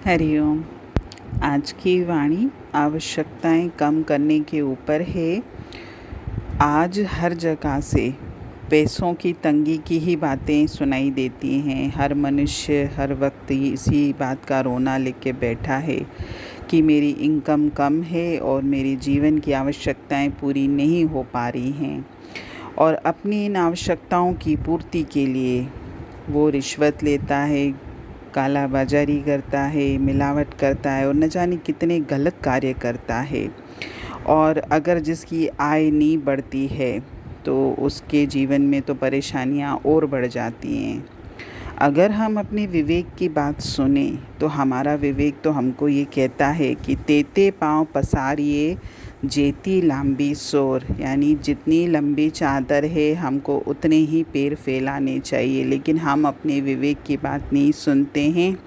हरिओम। आज की वाणी आवश्यकताएं कम करने के ऊपर है। आज हर जगह से पैसों की तंगी की ही बातें सुनाई देती हैं। हर मनुष्य हर वक्त इसी बात का रोना लेके के बैठा है कि मेरी इनकम कम है और मेरी जीवन की आवश्यकताएं पूरी नहीं हो पा रही हैं, और अपनी इन आवश्यकताओं की पूर्ति के लिए वो रिश्वत लेता है, काला बाजारी करता है, मिलावट करता है और न जाने कितने गलत कार्य करता है। और अगर जिसकी आय नहीं बढ़ती है तो उसके जीवन में तो परेशानियां और बढ़ जाती हैं। अगर हम अपने विवेक की बात सुने तो हमारा विवेक तो हमको ये कहता है कि तेते पाँव पसारिए जेती लंबी सोर, यानी जितनी लंबी चादर है हमको उतने ही पैर फैलाने चाहिए। लेकिन हम अपने विवेक की बात नहीं सुनते हैं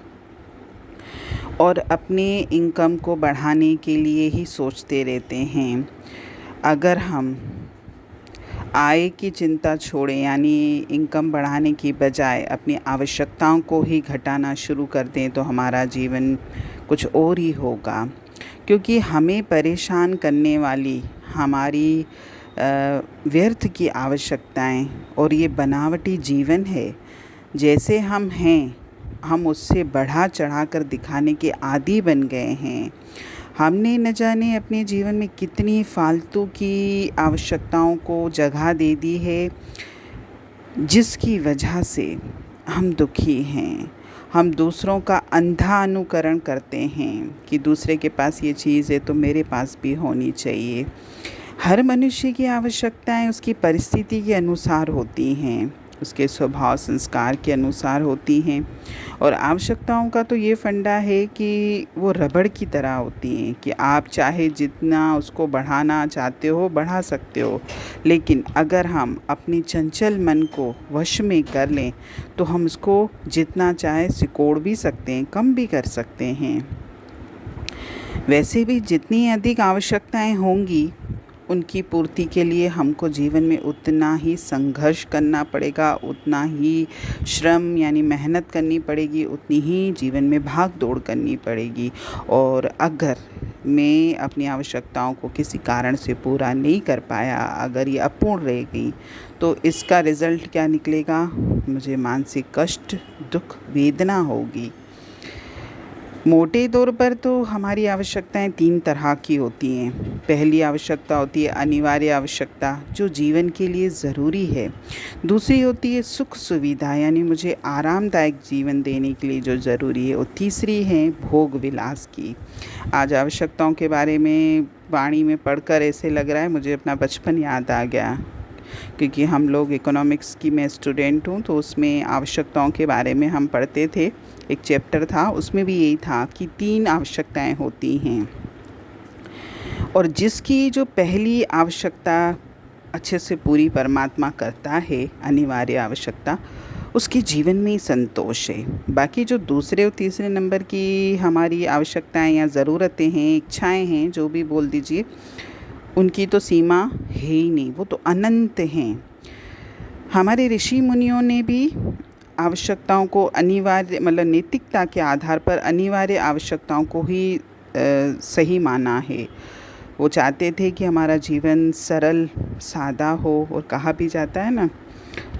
और अपने इनकम को बढ़ाने के लिए ही सोचते रहते हैं। अगर हम आय की चिंता छोड़ें, यानी इनकम बढ़ाने की बजाय अपनी आवश्यकताओं को ही घटाना शुरू कर दें, तो हमारा जीवन कुछ और ही होगा। क्योंकि हमें परेशान करने वाली हमारी व्यर्थ की आवश्यकताएं और ये बनावटी जीवन है, जैसे हम हैं हम उससे बढ़ा चढ़ा कर दिखाने के आदी बन गए हैं। हमने न जाने अपने जीवन में कितनी फालतू की आवश्यकताओं को जगह दे दी है, जिसकी वजह से हम दुखी हैं। हम दूसरों का अंधा अनुकरण करते हैं कि दूसरे के पास ये चीज़ है तो मेरे पास भी होनी चाहिए। हर मनुष्य की आवश्यकताएं उसकी परिस्थिति के अनुसार होती हैं, उसके स्वभाव संस्कार के अनुसार होती हैं। और आवश्यकताओं का तो ये फंडा है कि वो रबड़ की तरह होती हैं कि आप चाहे जितना उसको बढ़ाना चाहते हो बढ़ा सकते हो, लेकिन अगर हम अपनी चंचल मन को वश में कर लें तो हम उसको जितना चाहे सिकोड़ भी सकते हैं, कम भी कर सकते हैं। वैसे भी जितनी अधिक आवश्यकताएं होंगी उनकी पूर्ति के लिए हमको जीवन में उतना ही संघर्ष करना पड़ेगा, उतना ही श्रम यानी मेहनत करनी पड़ेगी, उतनी ही जीवन में भाग दौड़ करनी पड़ेगी। और अगर मैं अपनी आवश्यकताओं को किसी कारण से पूरा नहीं कर पाया, अगर ये अपूर्ण रह गई, तो इसका रिज़ल्ट क्या निकलेगा? मुझे मानसिक कष्ट, दुख, वेदना होगी। मोटे तौर पर तो हमारी आवश्यकताएं 3 तरह की होती हैं। पहली आवश्यकता होती है अनिवार्य आवश्यकता, जो जीवन के लिए ज़रूरी है। दूसरी होती है सुख सुविधा, यानी मुझे आरामदायक जीवन देने के लिए जो ज़रूरी है। और तीसरी है भोग विलास की। आज आवश्यकताओं के बारे में वाणी में पढ़कर ऐसे लग रहा है मुझे अपना बचपन याद आ गया, क्योंकि हम लोग इकोनॉमिक्स की मैं स्टूडेंट हूँ, तो उसमें आवश्यकताओं के बारे में हम पढ़ते थे। एक चैप्टर था, उसमें भी यही था कि 3 आवश्यकताएं होती हैं, और जिसकी जो पहली आवश्यकता अच्छे से पूरी परमात्मा करता है, अनिवार्य आवश्यकता, उसके जीवन में संतोष है। बाकी जो दूसरे और तीसरे नंबर की हमारी आवश्यकताएं या ज़रूरतें हैं, इच्छाएं हैं, जो भी बोल दीजिए, उनकी तो सीमा है ही नहीं, वो तो अनंत हैं। हमारे ऋषि मुनियों ने भी आवश्यकताओं को अनिवार्य नैतिकता के आधार पर अनिवार्य आवश्यकताओं को ही सही माना है। वो चाहते थे कि हमारा जीवन सरल सादा हो, और कहा भी जाता है ना,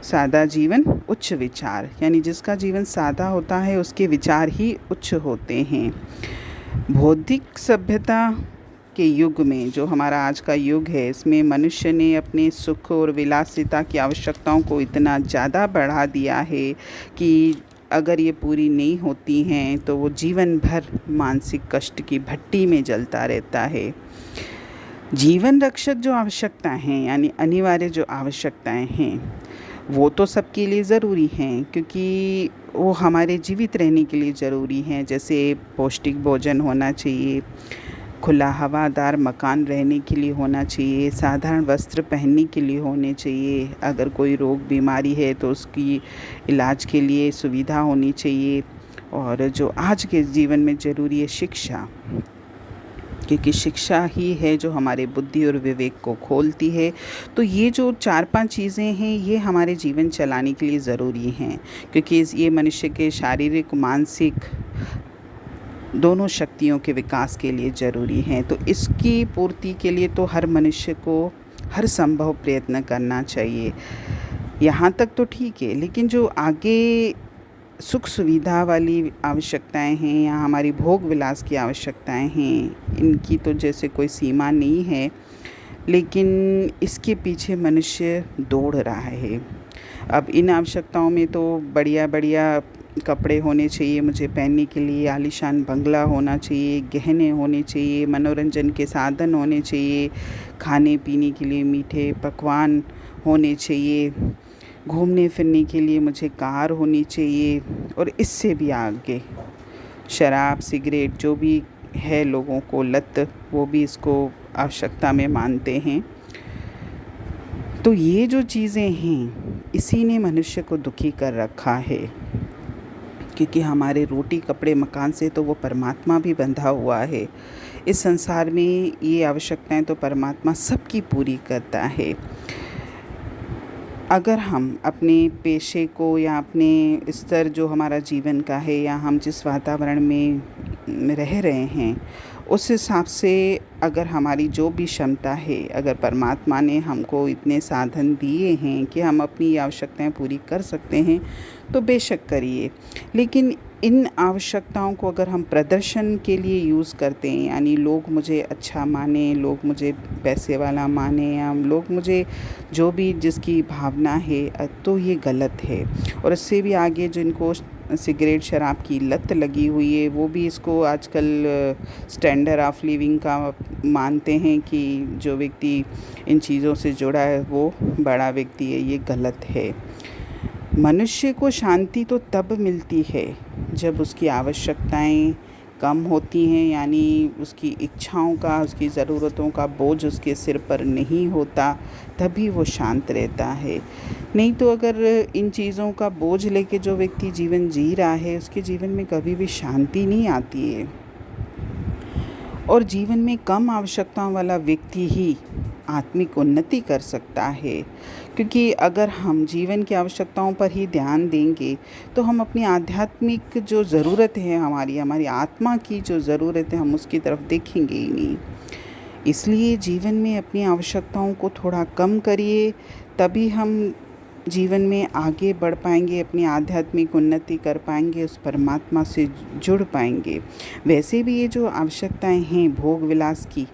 सादा जीवन उच्च विचार, यानी जिसका जीवन सादा होता है उसके विचार ही उच्च होते हैं। बौद्धिक सभ्यता के युग में, जो हमारा आज का युग है, इसमें मनुष्य ने अपने सुख और विलासिता की आवश्यकताओं को इतना ज़्यादा बढ़ा दिया है कि अगर ये पूरी नहीं होती हैं तो वो जीवन भर मानसिक कष्ट की भट्टी में जलता रहता है। जीवन रक्षक जो आवश्यकताएं हैं, यानी अनिवार्य जो आवश्यकताएं हैं, वो तो सबके लिए ज़रूरी हैं, क्योंकि वो हमारे जीवित रहने के लिए ज़रूरी हैं। जैसे पौष्टिक भोजन होना चाहिए, खुला हवादार मकान रहने के लिए होना चाहिए, साधारण वस्त्र पहनने के लिए होने चाहिए, अगर कोई रोग बीमारी है तो उसकी इलाज के लिए सुविधा होनी चाहिए। और जो आज के जीवन में ज़रूरी है शिक्षा, क्योंकि शिक्षा ही है जो हमारे बुद्धि और विवेक को खोलती है। तो ये जो 4-5 चीज़ें हैं, ये हमारे जीवन चलाने के लिए ज़रूरी हैं, क्योंकि ये मनुष्य के शारीरिक मानसिक दोनों शक्तियों के विकास के लिए ज़रूरी हैं। तो इसकी पूर्ति के लिए तो हर मनुष्य को हर संभव प्रयत्न करना चाहिए। यहाँ तक तो ठीक है, लेकिन जो आगे सुख सुविधा वाली आवश्यकताएं हैं या हमारी भोग विलास की आवश्यकताएं हैं, इनकी तो जैसे कोई सीमा नहीं है, लेकिन इसके पीछे मनुष्य दौड़ रहा है। अब इन आवश्यकताओं में तो बढ़िया बढ़िया कपड़े होने चाहिए मुझे पहनने के लिए, आलीशान बंगला होना चाहिए, गहने होने चाहिए, मनोरंजन के साधन होने चाहिए, खाने पीने के लिए मीठे पकवान होने चाहिए, घूमने फिरने के लिए मुझे कार होनी चाहिए, और इससे भी आगे शराब सिगरेट जो भी है लोगों को लत, वो भी इसको आवश्यकता में मानते हैं। तो ये जो चीज़ें हैं इसी ने मनुष्य को दुखी कर रखा है, क्योंकि हमारे रोटी कपड़े मकान से तो वो परमात्मा भी बंधा हुआ है। इस संसार में ये आवश्यकताएं तो परमात्मा सबकी पूरी करता है। अगर हम अपने पेशे को या अपने स्तर जो हमारा जीवन का है या हम जिस वातावरण में रह रहे हैं उस हिसाब से अगर हमारी जो भी क्षमता है, अगर परमात्मा ने हमको इतने साधन दिए हैं कि हम अपनी आवश्यकताएं पूरी कर सकते हैं तो बेशक करिए। लेकिन इन आवश्यकताओं को अगर हम प्रदर्शन के लिए यूज़ करते हैं, यानी लोग मुझे अच्छा माने, लोग मुझे पैसे वाला माने, या लोग मुझे जो भी जिसकी भावना है, तो ये गलत है। और इससे भी आगे जिनको सिगरेट शराब की लत लगी हुई है वो भी इसको आजकल स्टैंडर्ड ऑफ लिविंग का मानते हैं कि जो व्यक्ति इन चीज़ों से जुड़ा है वो बड़ा व्यक्ति है। ये गलत है। मनुष्य को शांति तो तब मिलती है जब उसकी आवश्यकताएं कम होती हैं, यानी उसकी इच्छाओं का, उसकी ज़रूरतों का बोझ उसके सिर पर नहीं होता, तभी वो शांत रहता है। नहीं तो अगर इन चीज़ों का बोझ लेके जो व्यक्ति जीवन जी रहा है उसके जीवन में कभी भी शांति नहीं आती है। और जीवन में कम आवश्यकताओं वाला व्यक्ति ही आत्मिक उन्नति कर सकता है, क्योंकि अगर हम जीवन की आवश्यकताओं पर ही ध्यान देंगे तो हम अपनी आध्यात्मिक जो ज़रूरत है, हमारी आत्मा की जो ज़रूरत है, हम उसकी तरफ देखेंगे ही नहीं। इसलिए जीवन में अपनी आवश्यकताओं को थोड़ा कम करिए, तभी हम जीवन में आगे बढ़ पाएंगे, अपनी आध्यात्मिक उन्नति कर पाएंगे, उस परमात्मा से जुड़ पाएंगे। वैसे भी ये जो आवश्यकताएं हैं भोग विलास की,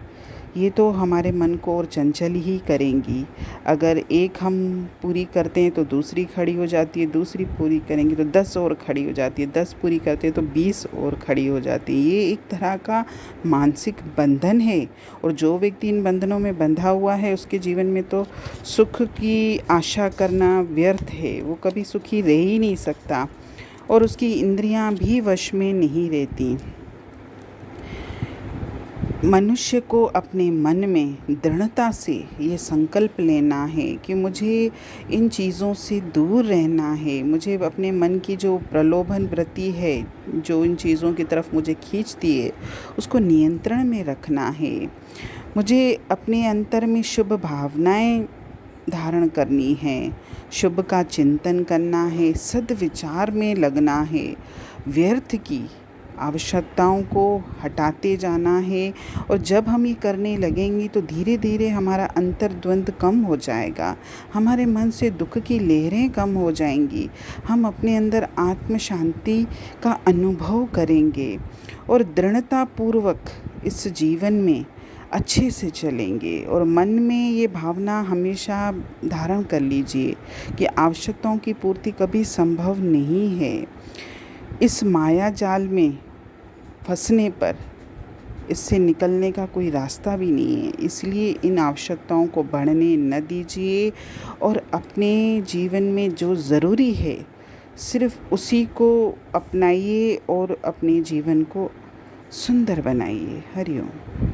ये तो हमारे मन को और चंचल ही करेंगी। अगर एक हम पूरी करते हैं तो दूसरी खड़ी हो जाती है, दूसरी पूरी करेंगे तो 10 और खड़ी हो जाती है, 10 पूरी करते हैं तो 20 और खड़ी हो जाती है। ये एक तरह का मानसिक बंधन है, और जो व्यक्ति इन बंधनों में बंधा हुआ है उसके जीवन में तो सुख की आशा करना व्यर्थ है। वो कभी सुखी रह ही नहीं सकता, और उसकी इंद्रियां भी वश में नहीं रहती। मनुष्य को अपने मन में दृढ़ता से ये संकल्प लेना है कि मुझे इन चीज़ों से दूर रहना है। मुझे अपने मन की जो प्रलोभन वृत्ति है, जो इन चीज़ों की तरफ मुझे खींचती है, उसको नियंत्रण में रखना है। मुझे अपने अंतर में शुभ भावनाएं धारण करनी है, शुभ का चिंतन करना है, सद्विचार में लगना है, व्यर्थ की आवश्यकताओं को हटाते जाना है। और जब हम ये करने लगेंगे तो धीरे धीरे हमारा अंतर्द्वंद कम हो जाएगा, हमारे मन से दुख की लहरें कम हो जाएंगी, हम अपने अंदर आत्म शांति का अनुभव करेंगे और दृढ़तापूर्वक इस जीवन में अच्छे से चलेंगे। और मन में ये भावना हमेशा धारण कर लीजिए कि आवश्यकताओं की पूर्ति कभी संभव नहीं है। इस माया जाल में फंसने पर इससे निकलने का कोई रास्ता भी नहीं है। इसलिए इन आवश्यकताओं को बढ़ने न दीजिए, और अपने जीवन में जो ज़रूरी है सिर्फ उसी को अपनाइए और अपने जीवन को सुंदर बनाइए। हरि ओम।